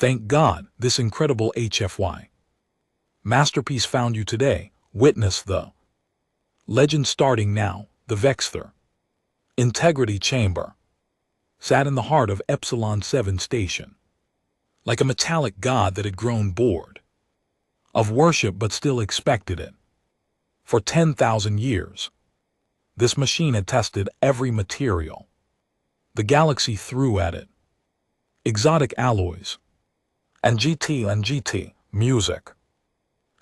Thank God, this incredible HFY masterpiece found you today. Witness the legend starting now. The Vexthor Integrity Chamber sat in the heart of Epsilon 7 Station, like a metallic god that had grown bored of worship but still expected it. For 10,000 years, this machine had tested every material the galaxy threw at it. Exotic alloys, and GT music,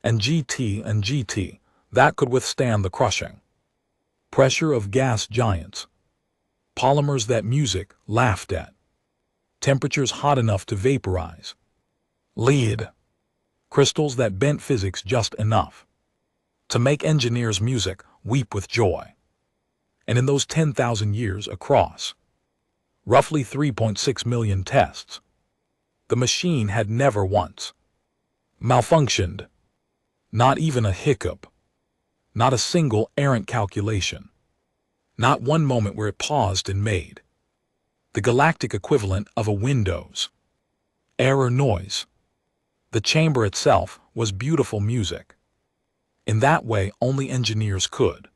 and GT that could withstand the crushing pressure of gas giants, polymers that music laughed at, temperatures hot enough to vaporize, lead, crystals that bent physics just enough to make engineers' music weep with joy. And in those 10,000 years across roughly 3.6 million tests, the machine had never once malfunctioned. Not even a hiccup. Not a single errant calculation. Not one moment where it paused and made the galactic equivalent of a Windows error noise. The chamber itself was beautiful music. In that way only engineers could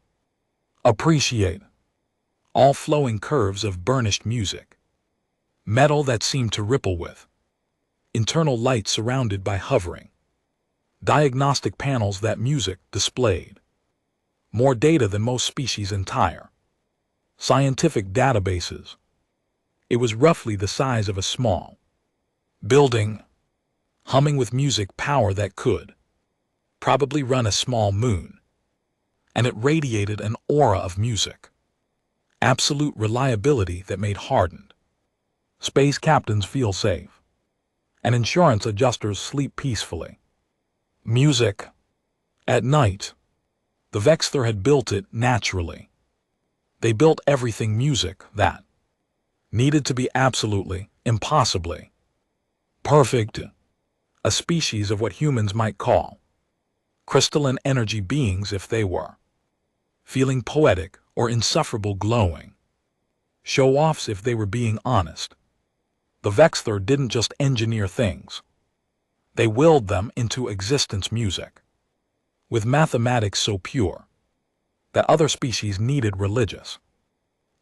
appreciate. All flowing curves of burnished music. Metal that seemed to ripple with internal light surrounded by hovering diagnostic panels that music displayed. More data than most species' entire scientific databases. It was roughly the size of a small building, humming with music power that could probably run a small moon. And it radiated an aura of music. Absolute reliability that made hardened space captains feel safe, and insurance adjusters sleep peacefully. Music. At night, the Vexthor had built it naturally. They built everything music that needed to be absolutely, impossibly perfect. A species of what humans might call crystalline energy beings if they were feeling poetic or insufferable glowing. Show-offs if they were being honest. The Vexthor didn't just engineer things. They willed them into existence music, with mathematics so pure that other species needed religious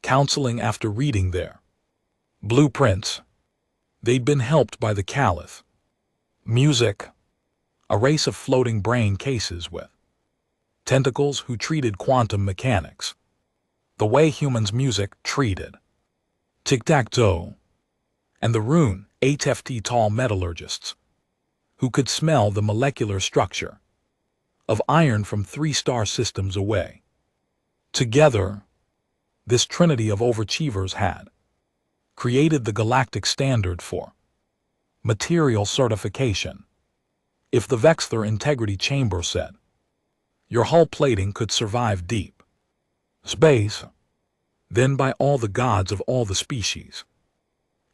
counseling after reading their blueprints. They'd been helped by the Caliph. Music, a race of floating brain cases with tentacles who treated quantum mechanics the way humans' music treated tic-tac-toe, and the rune HFT tall metallurgists who could smell the molecular structure of iron from 3-star systems away. Together, this trinity of overachievers had created the galactic standard for material certification. If the Vexthor Integrity Chamber said, your hull plating could survive deep space, then by all the gods of all the species,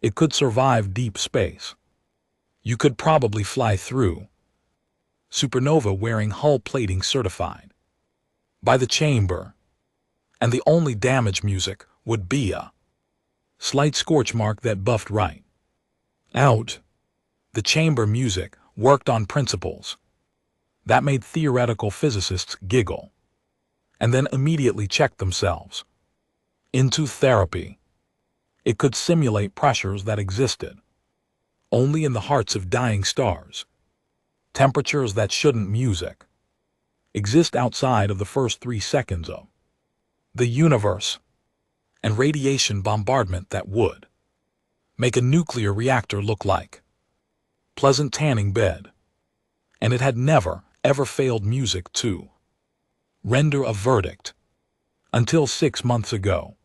it could survive deep space. You could probably fly through supernova wearing hull plating certified by the chamber, and the only damage music would be a slight scorch mark that buffed right out. The chamber music worked on principles that made theoretical physicists giggle, and then immediately checked themselves into therapy. It could simulate pressures that existed only in the hearts of dying stars, temperatures that shouldn't music exist outside of the first 3 seconds of the universe, and radiation bombardment that would make a nuclear reactor look like pleasant tanning bed. And it had never, ever failed music to render a verdict until 6 months ago.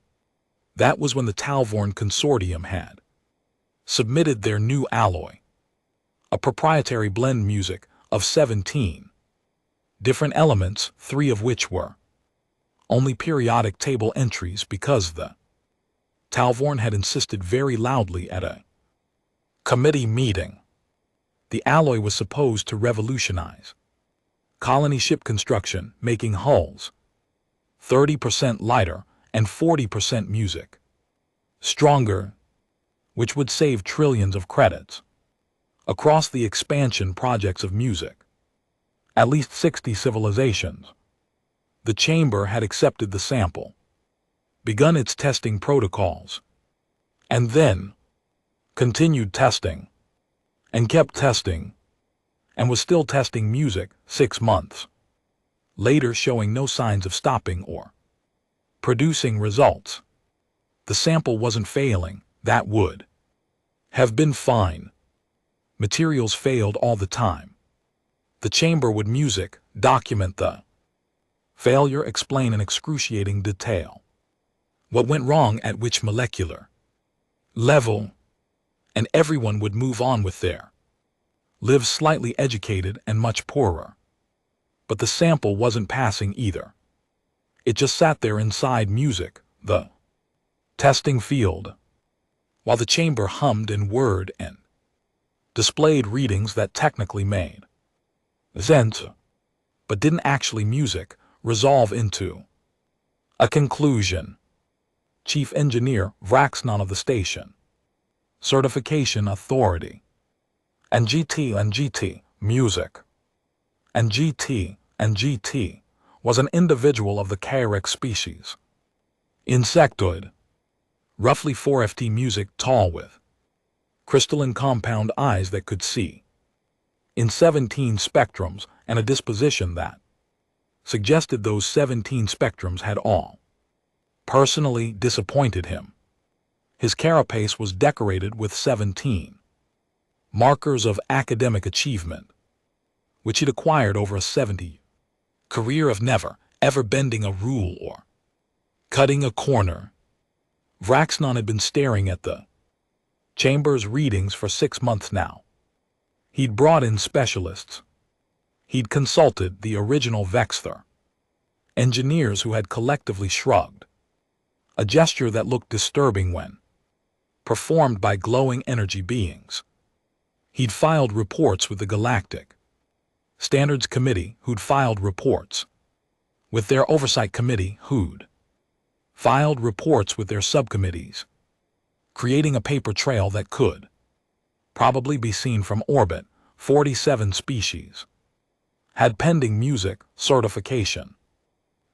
That was when the Talvorn Consortium had submitted their new alloy, a proprietary blend music of 17 different elements, 3 of which were only periodic table entries because the Talvorn had insisted very loudly at a committee meeting. The alloy was supposed to revolutionize colony ship construction, making hulls 30% lighter and 40% music stronger, which would save trillions of credits across the expansion projects of music. At least 60 civilizations. The chamber had accepted the sample, begun its testing protocols, and then continued testing, and kept testing, and was still testing music 6 months later, showing no signs of stopping or producing results. The sample wasn't failing. That would have been fine. Materials failed all the time. The chamber would music document the failure, explain in excruciating detail what went wrong at which molecular level, and everyone would move on with their lives, slightly educated and much poorer. But the sample wasn't passing either. It just sat there inside music, the testing field, while the chamber hummed in word and displayed readings that technically made sense, but didn't actually music resolve into a conclusion. Chief Engineer Vraxnon of the station, Certification Authority, and GT Music, and GT was an individual of the Carex species, insectoid, roughly 4ft music tall with crystalline compound eyes that could see in 17 spectrums and a disposition that suggested those 17 spectrums had all personally disappointed him. His carapace was decorated with 17 markers of academic achievement, which he'd acquired over a 70 career of never, ever bending a rule or cutting a corner. Vraxnon had been staring at the chamber's readings for 6 months now. He'd brought in specialists. He'd consulted the original Vexther engineers who had collectively shrugged, a gesture that looked disturbing when performed by glowing energy beings. He'd filed reports with the Galactic Standards Committee, who'd filed reports with their Oversight Committee, who'd filed reports with their subcommittees, creating a paper trail that could probably be seen from orbit. 47 species had pending music certification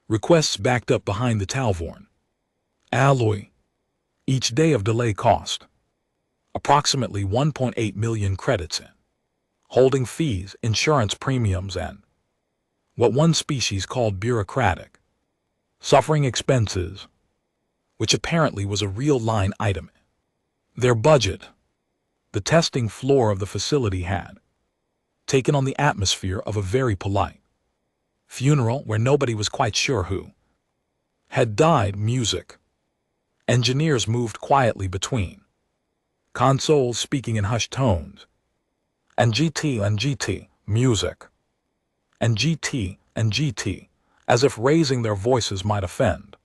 requests backed up behind the Talvorn alloy. Each day of delay cost approximately 1.8 million credits in holding fees, insurance premiums, and what one species called bureaucratic suffering expenses, which apparently was a real line item. Their budget. The testing floor of the facility had taken on the atmosphere of a very polite funeral where nobody was quite sure who had died. Music engineers moved quietly between consoles, speaking in hushed tones, and GT music, and GT, as if raising their voices might offend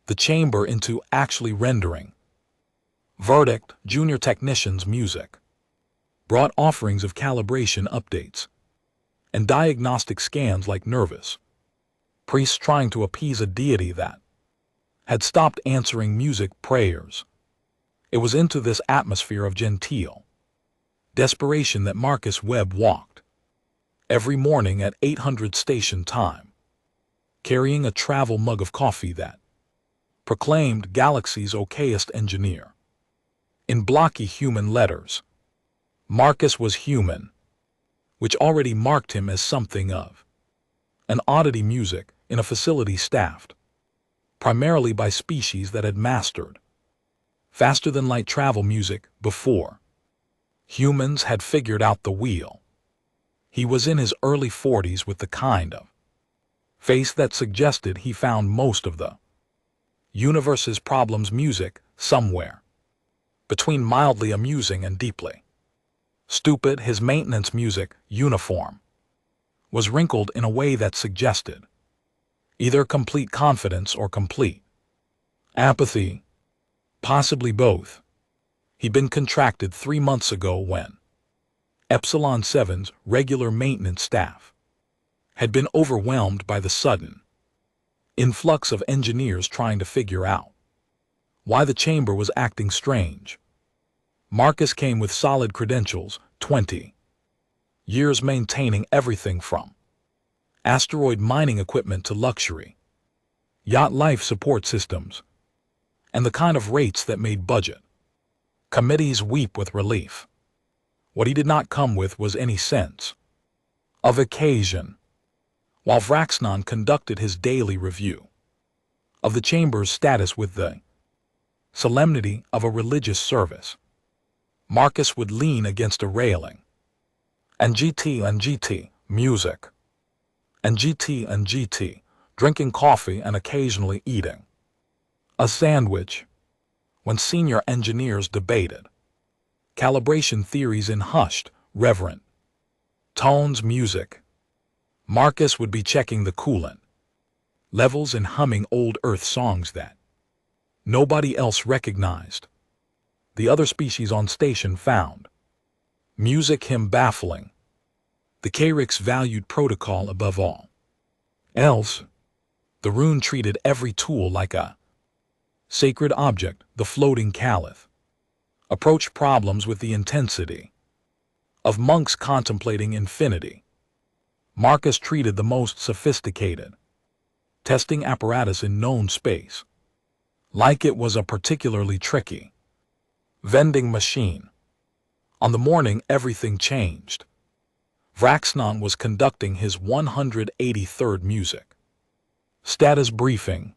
the chamber into actually rendering verdict. Junior technicians music brought offerings of calibration updates and diagnostic scans like nervous priests trying to appease a deity that had stopped answering music prayers. It was into this atmosphere of genteel desperation that Marcus Webb walked every morning at 800 station time, carrying a travel mug of coffee that proclaimed Galaxy's okayest engineer in blocky human letters. Marcus was human, which already marked him as something of an oddity. Music in a facility staffed primarily by species that had mastered faster-than-light travel music before humans had figured out the wheel. He was in his early 40s with the kind of face that suggested he found most of the universe's problems. Music somewhere between mildly amusing and deeply stupid. His maintenance music uniform was wrinkled in a way that suggested either complete confidence or complete apathy, possibly both. He'd been contracted 3 months ago when Epsilon 7's regular maintenance staff had been overwhelmed by the sudden influx of engineers trying to figure out why the chamber was acting strange. Marcus came with solid credentials 20 years maintaining everything from asteroid mining equipment to luxury yacht life support systems, and the kind of rates that made budget committees weep with relief. What he did not come with was any sense of occasion. While Vraxnon conducted his daily review of the chamber's status with the solemnity of a religious service, Marcus would lean against a railing and GT, music, and GT, drinking coffee and occasionally eating a sandwich, when senior engineers debated calibration theories in hushed, reverent tones. Music, Marcus would be checking the coolant levels and humming old Earth songs that nobody else recognized. The other species on station found music him baffling. The Kyrix valued protocol above all else. The rune treated every tool like a sacred object. The floating caliph approached problems with the intensity of monks contemplating infinity. Marcus treated the most sophisticated testing apparatus in known space like it was a particularly tricky vending machine. On the morning everything changed, Vraxnon was conducting his 183rd music status briefing.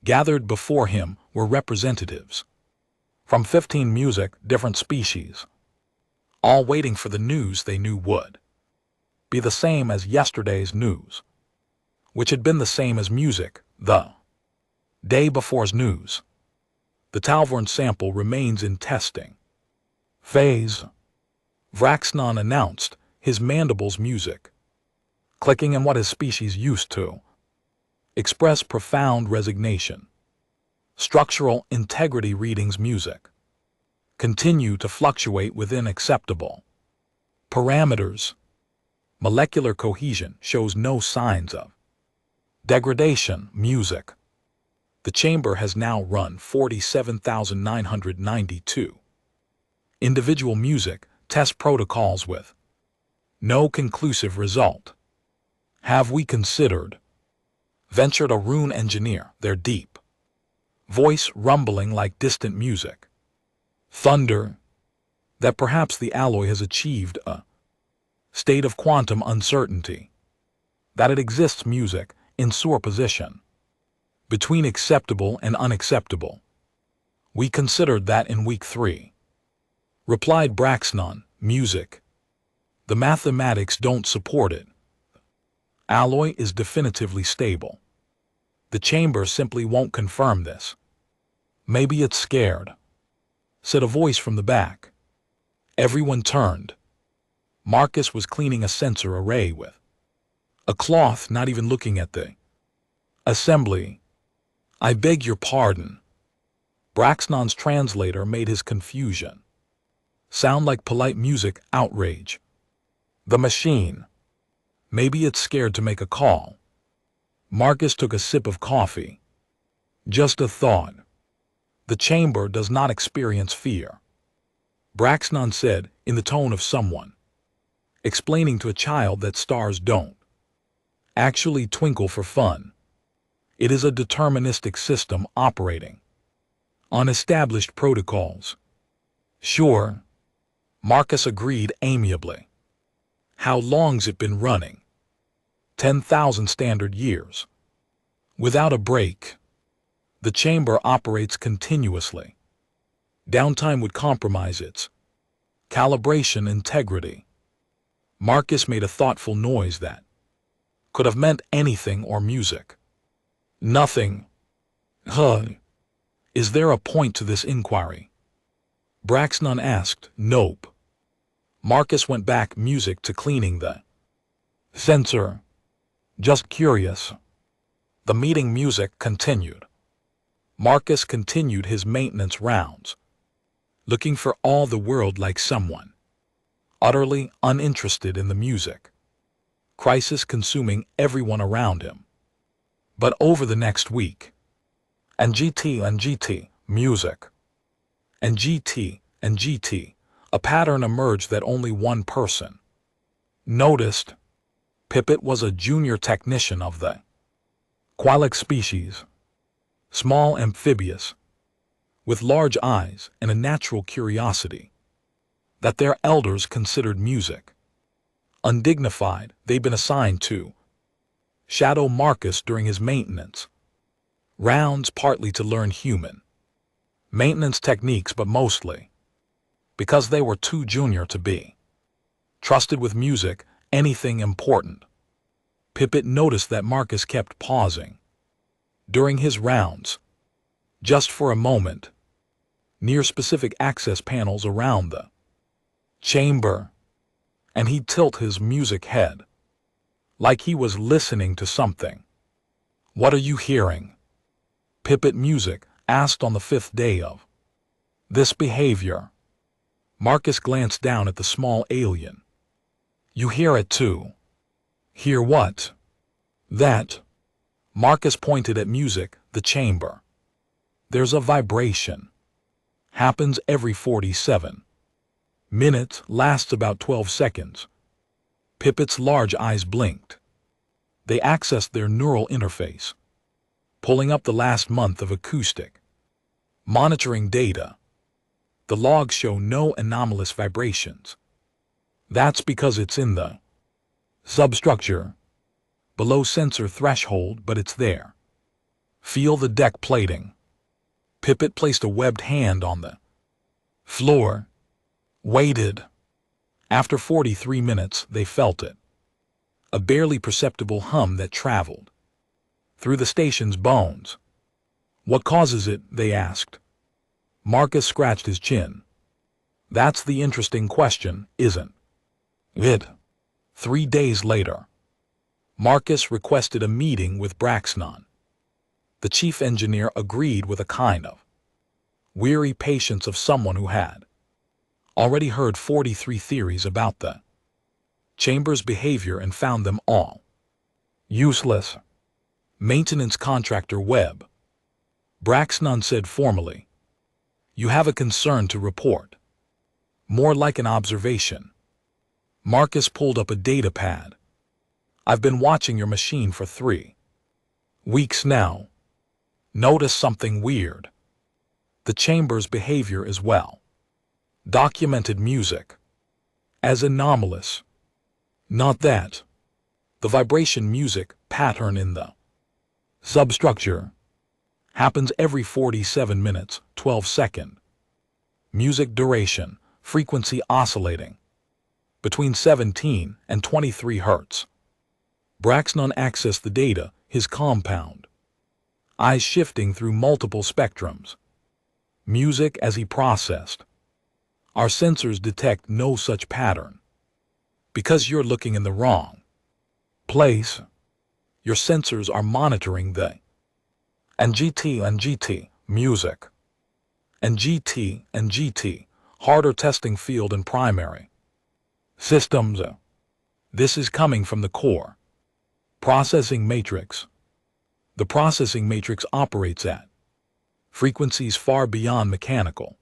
Gathered before him were representatives from 15 different species, all waiting for the news they knew would be the same as yesterday's news, which had been the same as music the day before's news. The Talvorn sample remains in testing phase. Vraxnon announced his mandible's music, clicking in what his species used to express profound resignation. Structural integrity readings music continue to fluctuate within acceptable parameters. Molecular cohesion shows no signs of degradation. Music, the chamber has now run 47,992 individual music test protocols with no conclusive result. Have we considered? Ventured a rune engineer, their deep voice rumbling like distant music. Thunder, that perhaps the alloy has achieved a state of quantum uncertainty, that it exists music in superposition between acceptable and unacceptable. We considered that in week 3. Replied Vraxnon, music, the mathematics don't support it. Alloy is definitively stable. The chamber simply won't confirm this. Maybe it's scared, said a voice from the back. Everyone turned. Marcus was cleaning a sensor array with a cloth, not even looking at the assembly. I beg your pardon. Vraxnon's translator made his confusion sound like polite music outrage. The machine. Maybe it's scared to make a call. Marcus took a sip of coffee. Just a thought. The chamber does not experience fear, Vraxnon said in the tone of someone explaining to a child that stars don't actually twinkle for fun. It is a deterministic system operating on established protocols. Sure, Marcus agreed amiably. How long's it been running? 10,000 standard years. Without a break. The chamber operates continuously. Downtime would compromise its calibration integrity. Marcus made a thoughtful noise that could have meant anything or music. Nothing. Is there a point to this inquiry? Vraxnon asked. Nope. Marcus went back music to cleaning the sensor. Just curious. The meeting music continued. Marcus continued his maintenance rounds, looking for all the world like someone utterly uninterested in the music. Crisis consuming everyone around him. But over the next week, and GT, music, and GT, A pattern emerged that only one person noticed. Pipit was a junior technician of the Qualicks species, small amphibious, with large eyes and a natural curiosity that their elders considered music. Undignified, they'd been assigned to shadow Marcus during his maintenance rounds, partly to learn human maintenance techniques, but mostly because they were too junior to be trusted with music, anything important. Pipit noticed that Marcus kept pausing during his rounds, just for a moment, near specific access panels around the chamber, and he'd tilt his music head, like he was listening to something. "What are you hearing?" Pipit music asked on the fifth day of this behavior. Marcus glanced down at the small alien. "You hear it too." "Hear what?" "That." Marcus pointed at music, the chamber. "There's a vibration. Happens every 47 minutes, lasts about 12 seconds. Pipit's large eyes blinked. They accessed their neural interface, pulling up the last month of acoustic monitoring data. The logs show no anomalous vibrations. That's because it's in the substructure, below sensor threshold, but it's there. Feel the deck plating." Pipit placed a webbed hand on the floor, waited. After 43 minutes, they felt it. A barely perceptible hum that traveled through the station's bones. "What causes it?" they asked. Marcus scratched his chin. "That's the interesting question, isn't it?" 3 days later, Marcus requested a meeting with Braxnon. The chief engineer agreed with a kind of weary patience of someone who had already heard 43 theories about the chamber's behavior and found them all useless. "Maintenance contractor Webb," Braxnon said formally, "you have a concern to report." "More like an observation." Marcus pulled up a data pad. "I've been watching your machine for 3 weeks now. Notice something weird. The chamber's behavior as well. Documented music. As anomalous. Not that. The vibration music pattern in the substructure happens every 47 minutes, 12 seconds. Music duration, frequency oscillating between 17 and 23 Hz. Braxton accessed the data, his compound eyes shifting through multiple spectrums. Music as he processed. "Our sensors detect no such pattern. Because you're looking in the wrong place. Your sensors are monitoring the NGT music. NGT harder testing field and primary systems. This is coming from the core processing matrix. The processing matrix operates at frequencies far beyond mechanical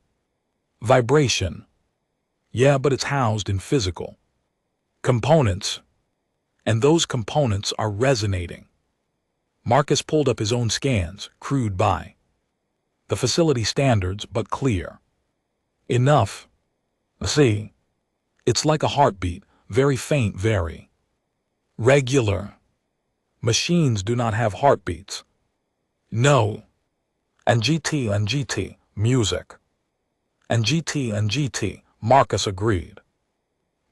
vibration. Yeah, but it's housed in physical components, and those components are resonating." Marcus pulled up his own scans, crude by the facility standards, but clear enough. "See, it's like a heartbeat, very faint, very regular. Machines do not have heartbeats." "No." NGT music. NGT, Marcus agreed.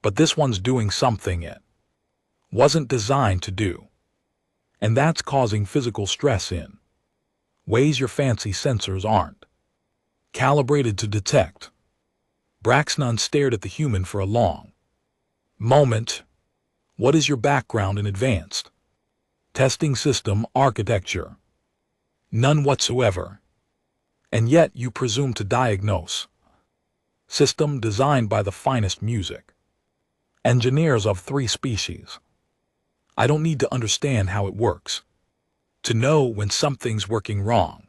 "But this one's doing something it wasn't designed to do. And that's causing physical stress in ways your fancy sensors aren't calibrated to detect." Braxton stared at the human for a long moment. "What is your background in advanced testing system architecture?" "None whatsoever." "And yet you presume to diagnose system designed by the finest music engineers of 3 species. I don't need to understand how it works to know when something's working wrong."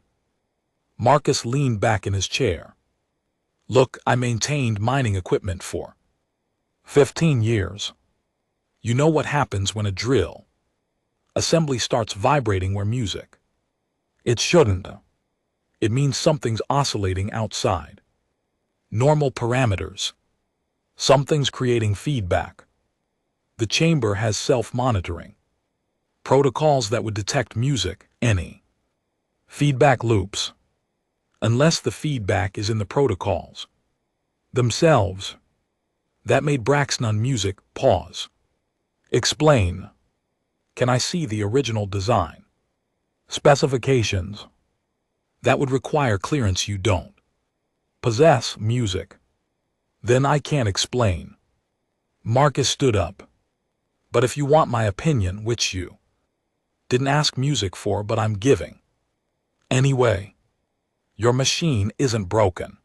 Marcus leaned back in his chair. Look, I maintained mining equipment for 15 years. You know what happens when a drill assembly starts vibrating where music? It shouldn't. It means something's oscillating outside normal parameters. Something's creating feedback. The chamber has self-monitoring protocols that would detect music, any feedback loops, unless the feedback is in the protocols themselves. That made Braxton Music pause. Explain. Can I see the original design specifications? That would require clearance you don't possess. Music. Then I can't explain. Marcus stood up. But if you want my opinion, which you didn't ask music for, but I'm giving anyway, your machine isn't broken.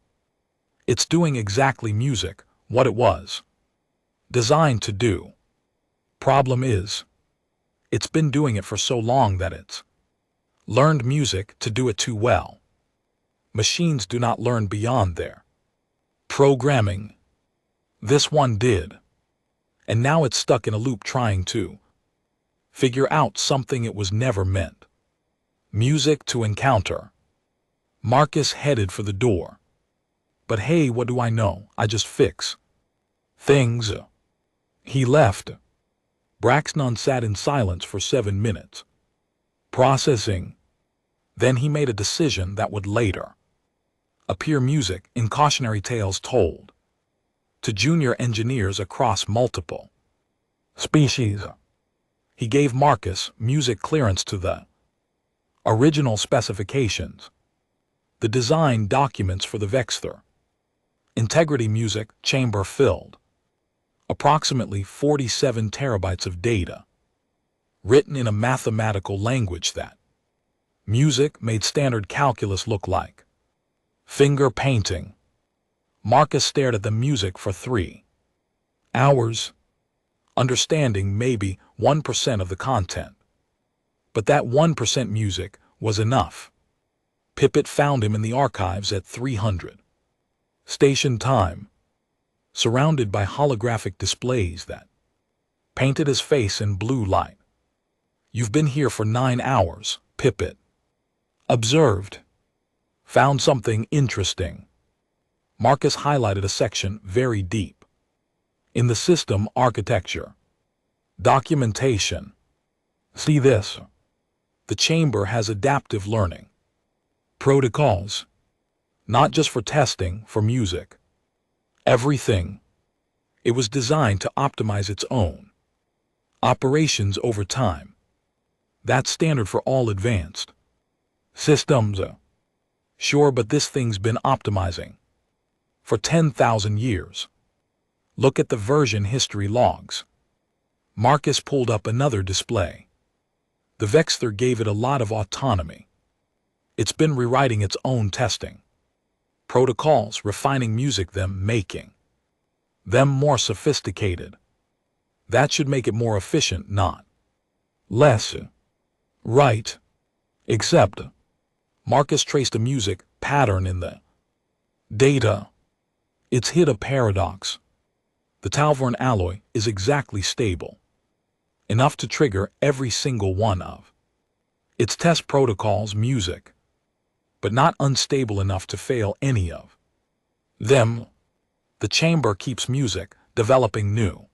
It's doing exactly music, what it was designed to do. Problem is, it's been doing it for so long that it's learned music to do it too well. Machines do not learn beyond their programming. This one did. And now it's stuck in a loop trying to figure out something it was never meant music to encounter. Marcus headed for the door. But hey, what do I know? I just fix things. He left. Braxton sat in silence for 7 minutes, processing. Then he made a decision that would later appear music in cautionary tales told to junior engineers across multiple species. He gave Marcus music clearance to the original specifications, the design documents for the Vexter Integrity Music chamber filled approximately 47 terabytes of data, written in a mathematical language that music made standard calculus look like finger painting. Marcus stared at the music for 3 hours, understanding maybe 1% of the content. But that 1% music was enough. Pippet found him in the archives at 300 station time, surrounded by holographic displays that painted his face in blue light. You've been here for 9 hours, Pippet observed. Found something interesting. Marcus highlighted a section very deep in the system architecture documentation. See this? The chamber has adaptive learning protocols, not just for testing, for music. Everything. It was designed to optimize its own operations over time. That's standard for all advanced systems. Sure, but this thing's been optimizing for 10,000 years. Look at the version history logs. Marcus pulled up another display. The Vexter gave it a lot of autonomy. It's been rewriting its own testing protocols, refining music, making them more sophisticated. That should make it more efficient, not less. Right. Except Marcus traced a music pattern in the data. It's hit a paradox. The Talvorn alloy is exactly stable enough to trigger every single one of its test protocols music, but not unstable enough to fail any of them. The chamber keeps music developing new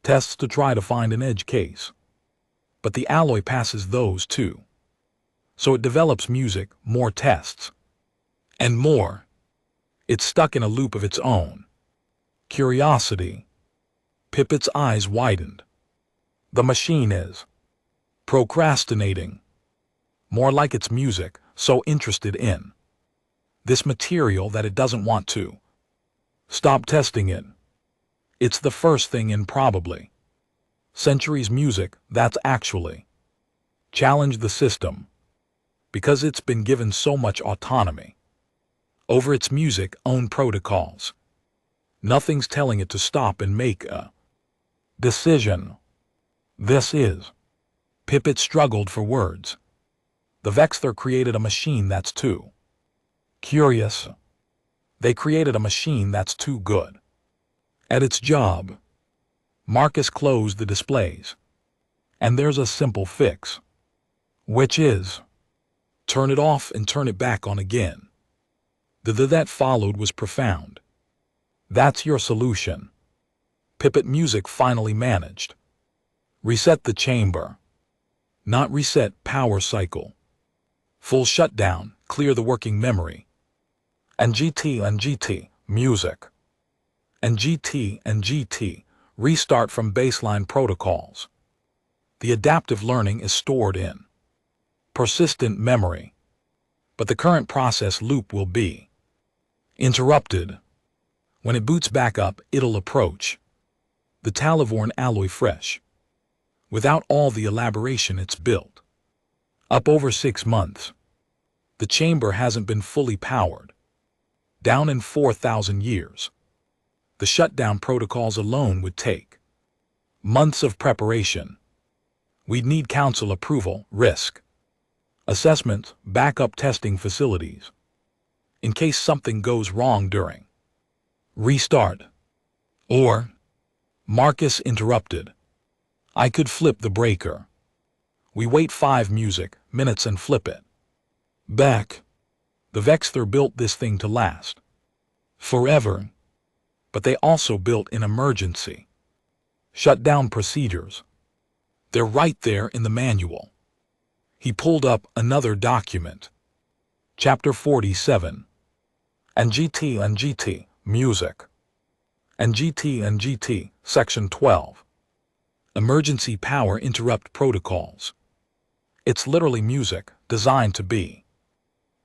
tests to try to find an edge case, but the alloy passes those too. So it develops music, more tests, and more. It's stuck in a loop of its own curiosity. Pippet's eyes widened. The machine is procrastinating. More like its music, so interested in this material that it doesn't want to stop testing it. It's the first thing in probably centuries music that's actually challenged the system, because it's been given so much autonomy over its music own protocols. Nothing's telling it to stop and make a decision. This is. Pippet struggled for words. The Vexter created a machine that's too curious. They created a machine that's too good at its job. Marcus closed the displays. And there's a simple fix, which is turn it off and turn it back on again. The that followed was profound. That's your solution. Pipit Music finally managed. Reset the chamber. Not reset power cycle. Full shutdown, clear the working memory. And GT music. And GT restart from baseline protocols. The adaptive learning is stored in persistent memory. But the current process loop will be interrupted. When it boots back up, it'll approach the Talavorn alloy fresh, without all the elaboration it's built up over 6 months. The chamber hasn't been fully powered down in 4,000 years. The shutdown protocols alone would take months of preparation. We'd need council approval, risk assessment, backup testing facilities, in case something goes wrong during restart. Or, Marcus interrupted. I could flip the breaker. We wait 5 minutes and flip it back. The Vexter built this thing to last forever. But they also built in emergency shutdown procedures. They're right there in the manual. He pulled up another document. Chapter 47. And GT, music. And GT, Section 12. Emergency power interrupt protocols. It's literally music designed to be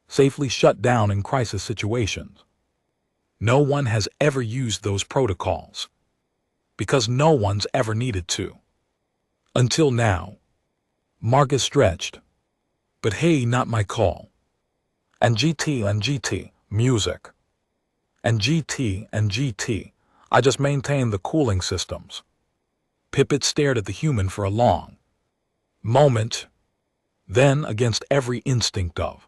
safely shut down in crisis situations. No one has ever used those protocols because no one's ever needed to. Until now. Marcus stretched. But hey, not my call. And GT, music. And GT, I just maintain the cooling systems. Pipit stared at the human for a long moment. Then, against every instinct of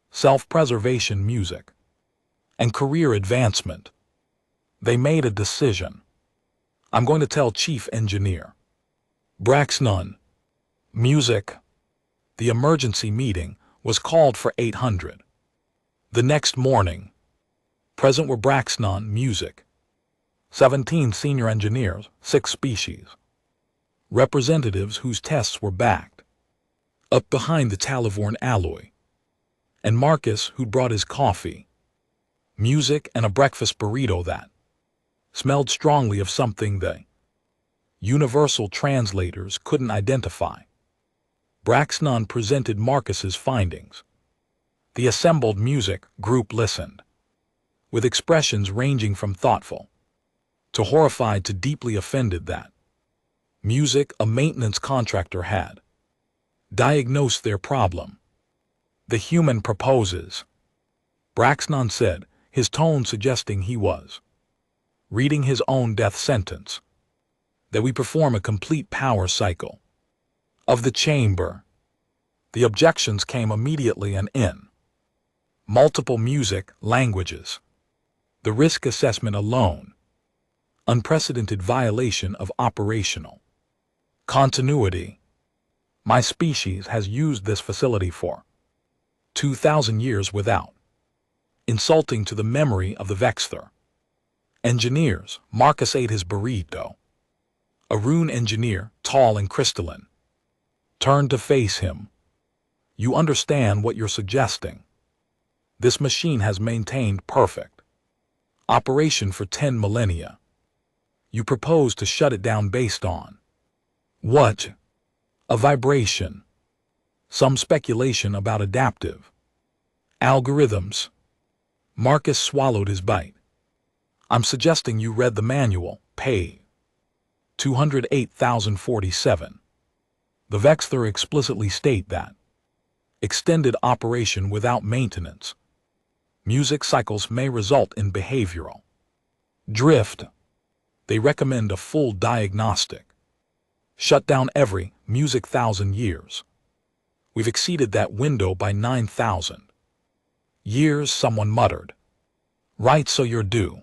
self-preservation, music, and career advancement, they made a decision. I'm going to tell Chief Engineer Braxton. Music. The emergency meeting was called for 800. The next morning, present were Braxton, music, 17 senior engineers, 6 species, representatives whose tests were backed up behind the Talavorn alloy, and Marcus, who'd brought his coffee, music, and a breakfast burrito that smelled strongly of something the universal translators couldn't identify. Braxton presented Marcus's findings. The assembled music group listened, with expressions ranging from thoughtful to horrified to deeply offended that music, a maintenance contractor, had diagnosed their problem. The human proposes, Braxton said, his tone suggesting he was reading his own death sentence, that we perform a complete power cycle of the chamber. The objections came immediately and in multiple music languages. The risk assessment alone, unprecedented violation of operational continuity. My species has used this facility for 2,000 years without insulting to the memory of the Vexter engineers. Marcus ate his burrito. A rune engineer, tall and crystalline, turned to face him. You understand what you're suggesting? This machine has maintained perfect operation for 10 millennia. You propose to shut it down based on what? A vibration. Some speculation about adaptive algorithms. Marcus swallowed his bite. I'm suggesting you read the manual, page 208,047. The Vexter explicitly state that extended operation without maintenance music cycles may result in behavioral drift. They recommend a full diagnostic shutdown every music 1,000 years. We've exceeded that window by 9,000 years, someone muttered. Right, so you're due.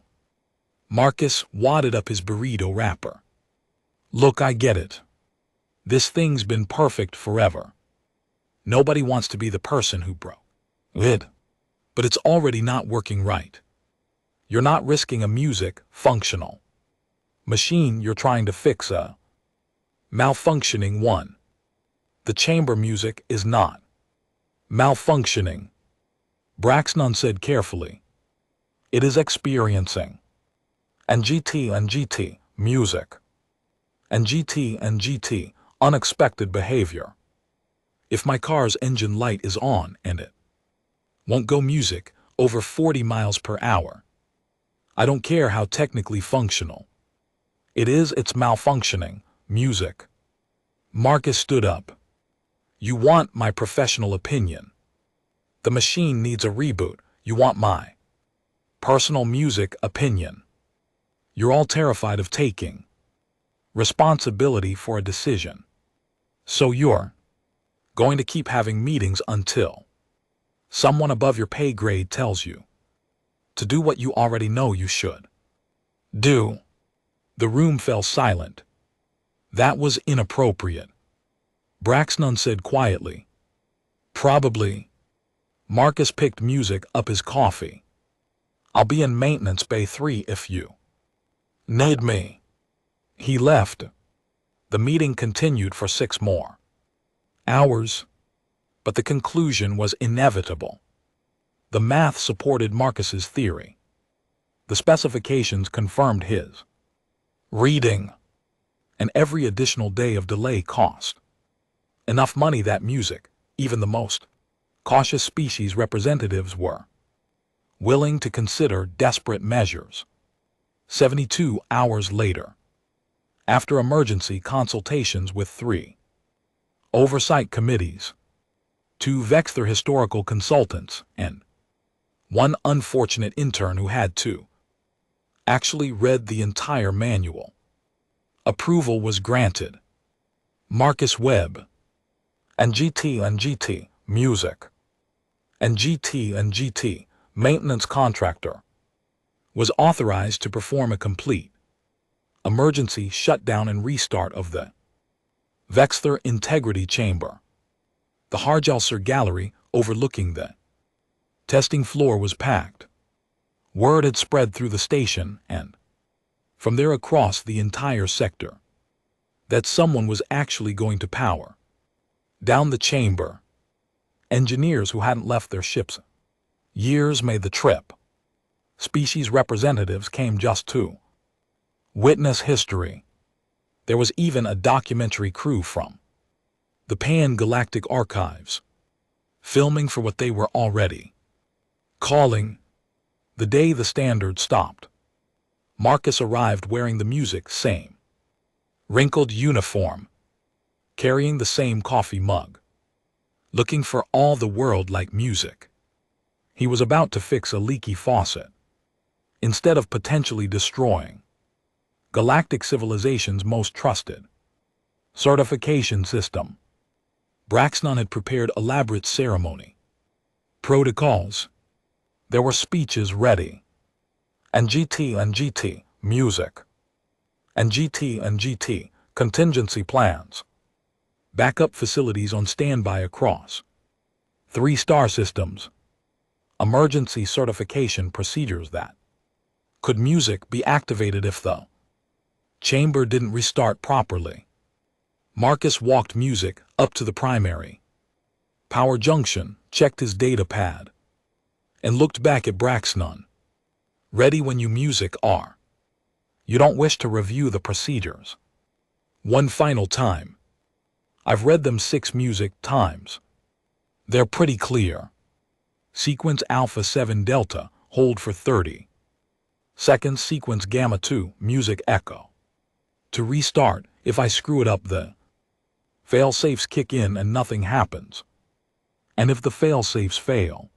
Marcus wadded up his burrito wrapper. Look, I get it. This thing's been perfect forever. Nobody wants to be the person who broke it. But it's already not working right. You're not risking a music functional machine, you're trying to fix a malfunctioning one. The chamber music is not malfunctioning, Braxton said carefully. It is experiencing and GT music and GT unexpected behavior. If my car's engine light is on and it won't go music over 40 miles per hour, I don't care how technically functional it is, it's malfunctioning music. Marcus stood up. You want my professional opinion? The machine needs a reboot. You want my personal music opinion? You're all terrified of taking responsibility for a decision. So you're going to keep having meetings until someone above your pay grade tells you to do what you already know you should do. The room fell silent. That was inappropriate, Braxton said quietly. Probably. Marcus picked music up his coffee. I'll be in maintenance bay 3 if you need me. He left. The meeting continued for 6 more hours, but the conclusion was inevitable. The math supported Marcus's theory. The specifications confirmed his reading, and every additional day of delay cost enough money that music, even the most cautious species representatives, were willing to consider desperate measures. 72 hours later, after emergency consultations with 3 oversight committees, 2 Vexter historical consultants, and 1 unfortunate intern who had to actually read the entire manual, approval was granted. Marcus Webb and GT music and GT maintenance contractor was authorized to perform a complete emergency shutdown and restart of the Vexter integrity chamber. The Hargelser gallery overlooking the testing floor was packed. Word had spread through the station and from there across the entire sector that someone was actually going to power down the chamber. Engineers who hadn't left their ships years made the trip. Species representatives came just to witness history. There was even a documentary crew from the Pan-Galactic Archives, filming for what they were already calling the day the standard stopped. Marcus arrived wearing the music same wrinkled uniform, carrying the same coffee mug, looking for all the world like music. He was about to fix a leaky faucet, instead of potentially destroying galactic civilization's most trusted certification system. Braxton had prepared elaborate ceremony protocols. There were speeches ready, and GT music, and GT contingency plans, backup facilities on standby across 3 star systems, emergency certification procedures that could music be activated if the chamber didn't restart properly. Marcus walked music up to the primary power junction, checked his data pad, and looked back at Braxton. Ready when you music are. You don't wish to review the procedures one final time. I've read them 6 music times. They're pretty clear. Sequence Alpha 7 Delta, hold for 30 seconds. Sequence Gamma 2, music echo. To restart, if I screw it up, the fail-safes kick in and nothing happens. And if the fail-safes fail,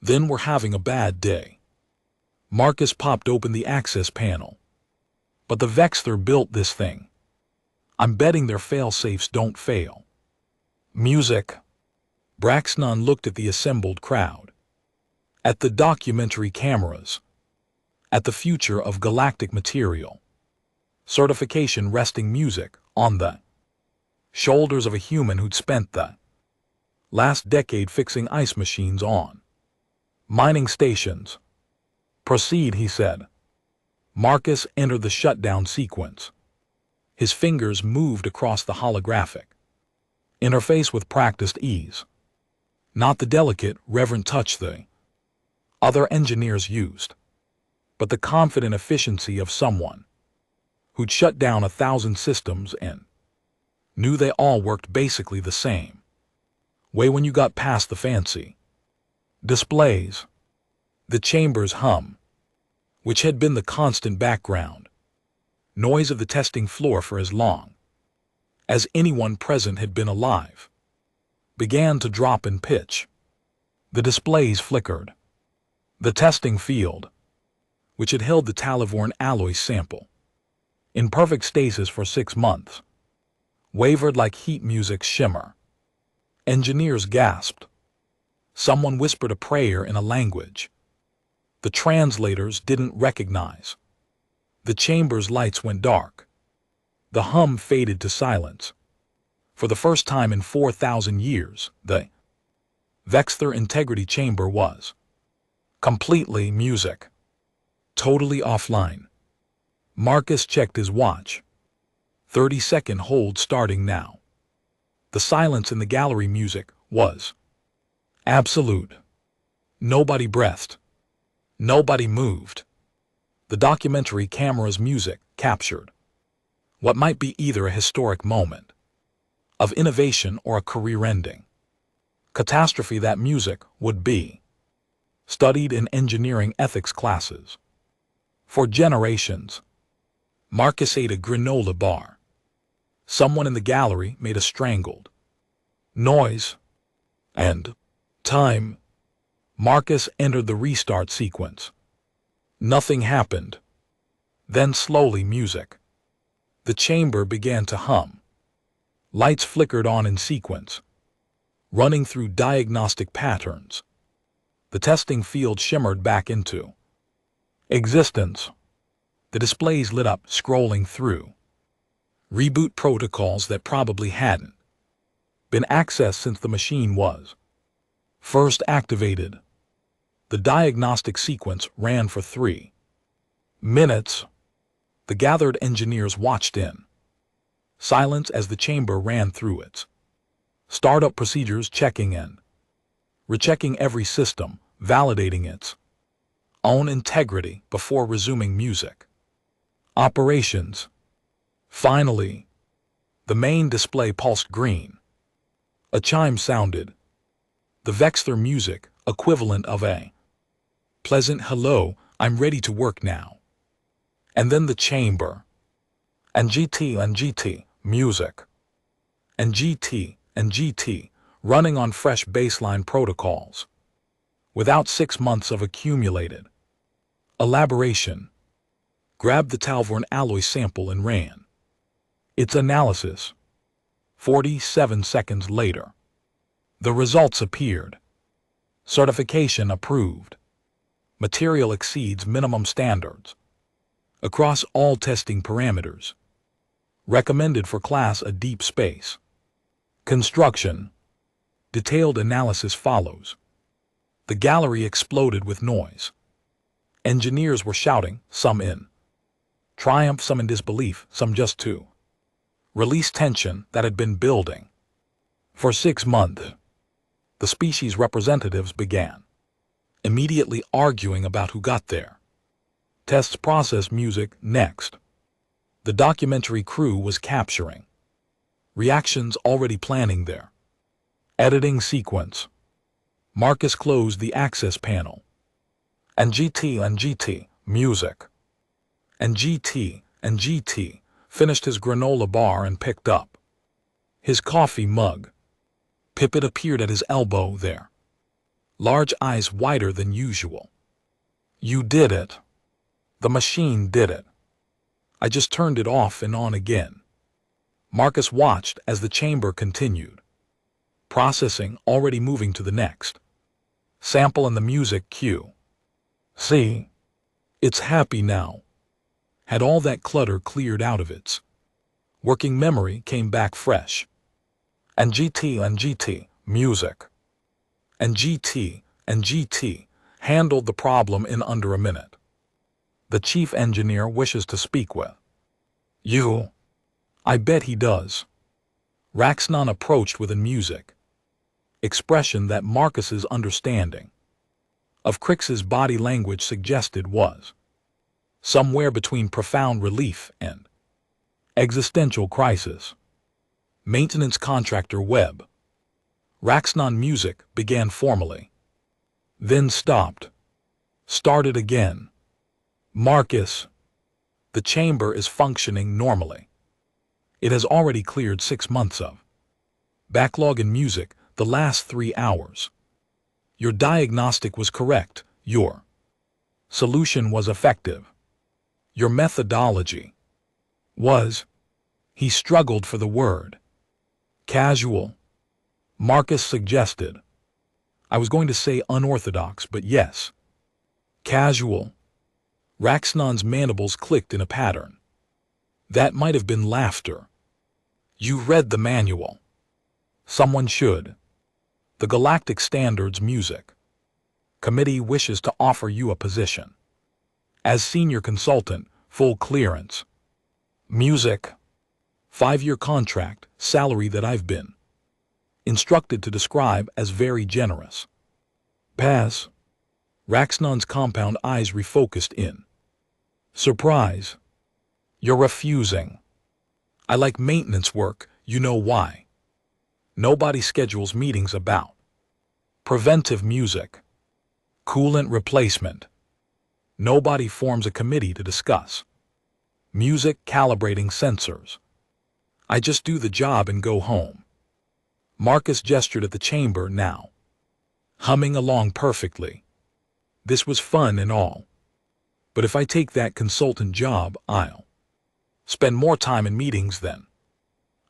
then we're having a bad day. Marcus popped open the access panel. But the Vexter built this thing. I'm betting their fail-safes don't fail. Music. Braxton looked at the assembled crowd. at the documentary cameras, at the future of galactic material, certification resting music on the shoulders of a human who'd spent the last decade fixing ice machines on mining stations. Proceed, he said. Marcus entered the shutdown sequence. His fingers moved across the holographic interface with practiced ease, not the delicate, reverent touch the other engineers used, but the confident efficiency of someone who'd shut down 1,000 systems and knew they all worked basically the same way when you got past the fancy displays. The chamber's hum, which had been the constant background noise of the testing floor for as long as anyone present had been alive, began to drop in pitch. The displays flickered. The testing field, which had held the Talavorn alloy sample in perfect stasis for 6 months, wavered like heat music's shimmer. Engineers gasped. Someone whispered a prayer in a language the translators didn't recognize. The chamber's lights went dark. The hum faded to silence. For the first time in 4,000 years, the Vexther Integrity Chamber was completely music, totally offline. Marcus checked his watch. 30-second hold starting now. The silence in the gallery music was absolute. Nobody breathed. Nobody moved. The documentary camera's music captured what might be either a historic moment of innovation or a career-ending catastrophe. That music would be studied in engineering ethics classes for generations. Marcus ate a granola bar. Someone in the gallery made a strangled noise. And time. Marcus entered the restart sequence. Nothing happened. Then slowly music. The chamber began to hum. Lights flickered on in sequence, running through diagnostic patterns. The testing field shimmered back into existence. The displays lit up, scrolling through reboot protocols that probably hadn't been accessed since the machine was first activated. The diagnostic sequence ran for 3 minutes. The gathered engineers watched in silence as the chamber ran through its startup procedures, checking in, rechecking every system, validating its own integrity before resuming music operations. Finally, the main display pulsed green. A chime sounded, the Vexther music equivalent of a pleasant hello, I'm ready to work now. And then the chamber, and GT music, and GT running on fresh baseline protocols, without 6 months of accumulated elaboration, grabbed the Talavorn alloy sample and ran its analysis. 47 seconds later, the results appeared. Certification approved. Material exceeds minimum standards across all testing parameters. Recommended for Class A deep space construction. Detailed analysis follows. The gallery exploded with noise. Engineers were shouting, some in triumph, some in disbelief, some just to release tension that had been building for 6 months. The species representatives began immediately arguing about who got there. Tests process music next. The documentary crew was capturing reactions, already planning their editing sequence. Marcus closed the access panel. And GT music. And GT finished his granola bar and picked up his coffee mug. Pippet appeared at his elbow there, large eyes wider than usual. You did it. The machine did it. I just turned it off and on again. Marcus watched as the chamber continued. Processing, already moving to the next Sample in the music cue. See? It's happy now. Had all that clutter cleared out of its working memory, came back fresh. And GT, music. And GT handled the problem in under a minute. The chief engineer wishes to speak with you. I bet he does. Raxnon approached with a music expression that Marcus's understanding of Crix's body language suggested was somewhere between profound relief and existential crisis. Maintenance contractor Webb. Raxnon music began formally. Then stopped. Started again. Marcus. The chamber is functioning normally. It has already cleared 6 months of backlog in music, the last 3 hours. Your diagnostic was correct. Your solution was effective. Your methodology was... He struggled for the word. Casual. Marcus suggested. I was going to say unorthodox, but yes. Casual. Raxnon's mandibles clicked in a pattern. That might have been laughter. You read the manual. Someone should. The Galactic Standards Music Committee wishes to offer you a position as senior consultant, full clearance. Music. 5-year contract, salary that I've been instructed to describe as very generous. Pass. Raxnon's compound eyes refocused in surprise. You're refusing. I like maintenance work, you know why. Nobody schedules meetings about preventive music, coolant replacement. Nobody forms a committee to discuss music calibrating sensors. I just do the job and go home. Marcus gestured at the chamber now, humming along perfectly. This was fun and all. But if I take that consultant job, I'll spend more time in meetings than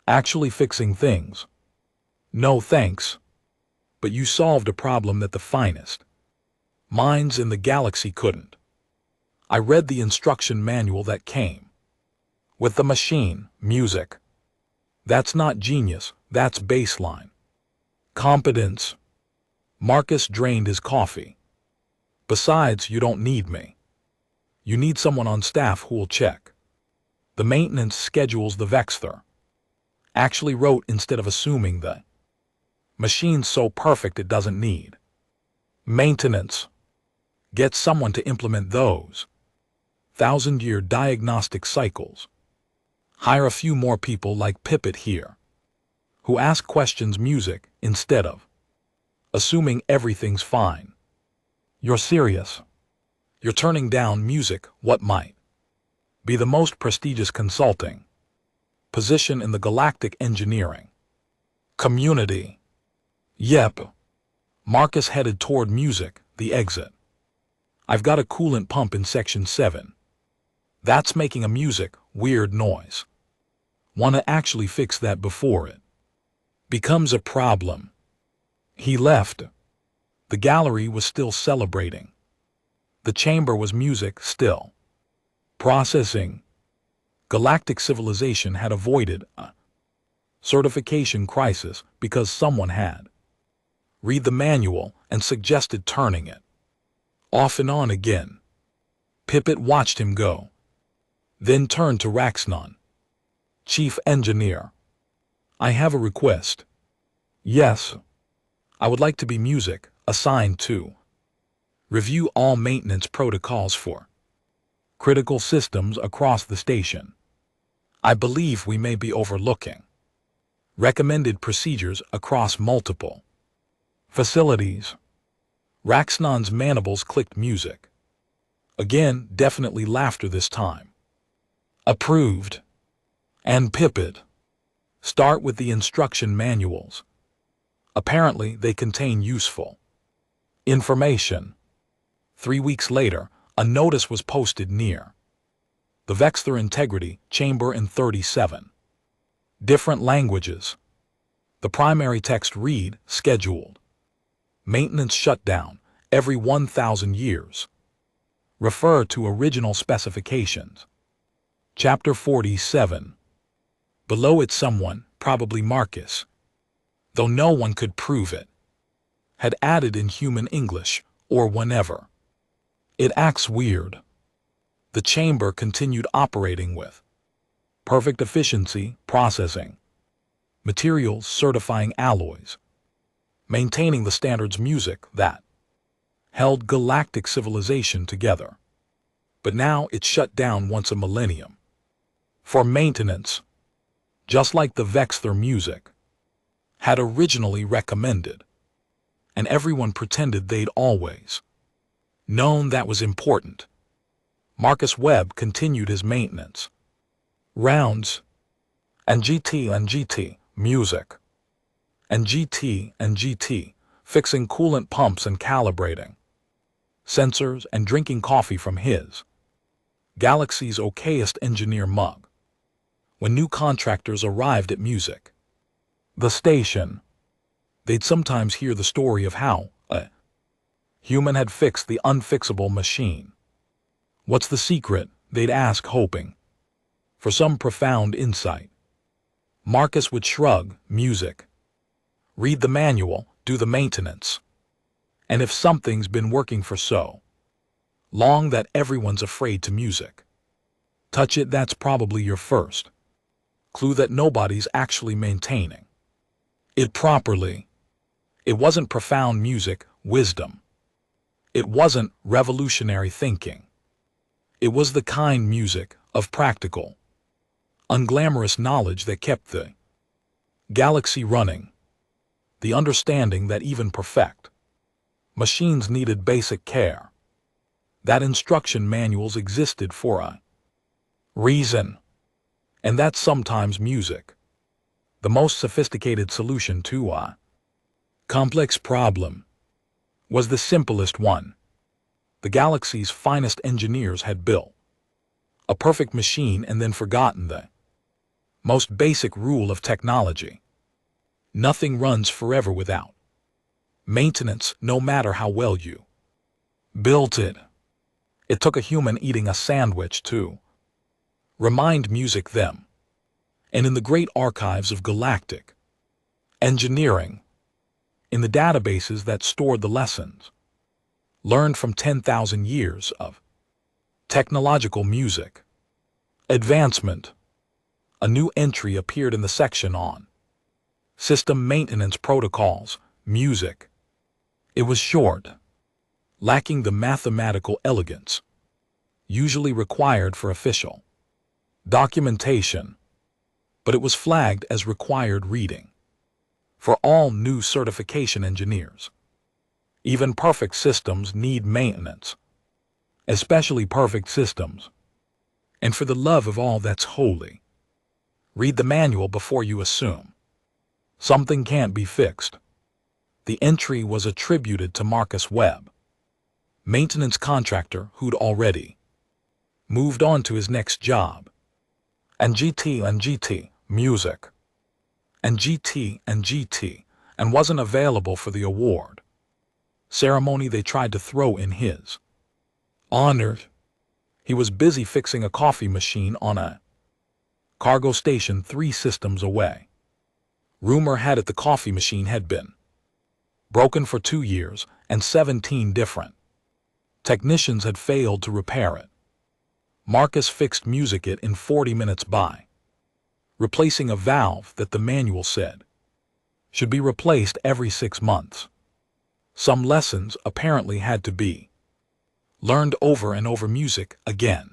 actually fixing things. No thanks. But you solved a problem that the finest minds in the galaxy couldn't. I read the instruction manual that came with the machine, music. That's not genius, that's baseline competence. Marcus drained his coffee. Besides, you don't need me. You need someone on staff who'll check. The maintenance schedules the Vexther. Actually wrote instead of assuming the machine's so perfect it doesn't need maintenance. Get someone to implement those 1,000-year diagnostic cycles. Hire a few more people like Pippet here, who ask questions music instead of assuming everything's fine. You're serious. You're turning down music, what might be the most prestigious consulting position in the galactic engineering community. Yep. Marcus headed toward music, the exit. I've got a coolant pump in section 7. That's making a music, weird noise. Want to actually fix that before it becomes a problem. He left. The gallery was still celebrating. The chamber was music still. Processing. Galactic civilization had avoided a certification crisis because someone had read the manual and suggested turning it off and on again. Pippet watched him go, then turned to Raxnon. Chief Engineer. I have a request. Yes. I would like to be music, assigned to review all maintenance protocols for critical systems across the station. I believe we may be overlooking recommended procedures across multiple facilities. Raxnon's mandibles clicked music. Again, definitely laughter this time. Approved. And Pippet. Start with the instruction manuals. Apparently, they contain useful information. 3 weeks later, a notice was posted near the Vexther Integrity Chamber in 37 different languages. The primary text read, scheduled maintenance shutdown, every 1,000 years. Refer to original specifications. Chapter 47. Below it someone, probably Marcus, though no one could prove it, had added in human English, or whenever. It acts weird. The chamber continued operating with perfect efficiency, processing, materials certifying alloys, maintaining the standards music that held galactic civilization together. But now it shut down once a millennium. For maintenance, just like the Vexther music had originally recommended, and everyone pretended they'd always known that was important. Marcus Webb continued his maintenance rounds, and GT music, and GT fixing coolant pumps and calibrating sensors and drinking coffee from his Galaxy's okayest engineer mug. When new contractors arrived at music, the station, they'd sometimes hear the story of how a human had fixed the unfixable machine. What's the secret? They'd ask, hoping for some profound insight. Marcus would shrug, music. Read the manual, do the maintenance. And if something's been working for so long that everyone's afraid to music touch it, that's probably your first clue that nobody's actually maintaining it properly. It wasn't profound music, wisdom. It wasn't revolutionary thinking. It was the kind music of practical, unglamorous knowledge that kept the galaxy running. The understanding that even perfect machines needed basic care. That instruction manuals existed for a reason. And that sometimes music, the most sophisticated solution to a complex problem, was the simplest one. The galaxy's finest engineers had built a perfect machine and then forgotten the most basic rule of technology. Nothing runs forever without maintenance, no matter how well you built it. It took a human eating a sandwich to remind music them. And in the great archives of galactic engineering, in the databases that stored the lessons learned from 10,000 years of technological music advancement, a new entry appeared in the section on system maintenance protocols, music. It was short, lacking the mathematical elegance usually required for official documentation, but it was flagged as required reading for all new certification engineers. Even perfect systems need maintenance, especially perfect systems. And for the love of all that's holy, read the manual before you assume something can't be fixed. The entry was attributed to Marcus Webb, maintenance contractor who'd already moved on to his next job. And GT music, and GT and wasn't available for the award ceremony they tried to throw in his honor. He was busy fixing a coffee machine on a cargo station 3 systems away. Rumor had it the coffee machine had been broken for 2 years, and 17 different technicians had failed to repair it. Marcus fixed music it in 40 minutes by replacing a valve that the manual said should be replaced every 6 months. Some lessons apparently had to be learned over and over. Music again.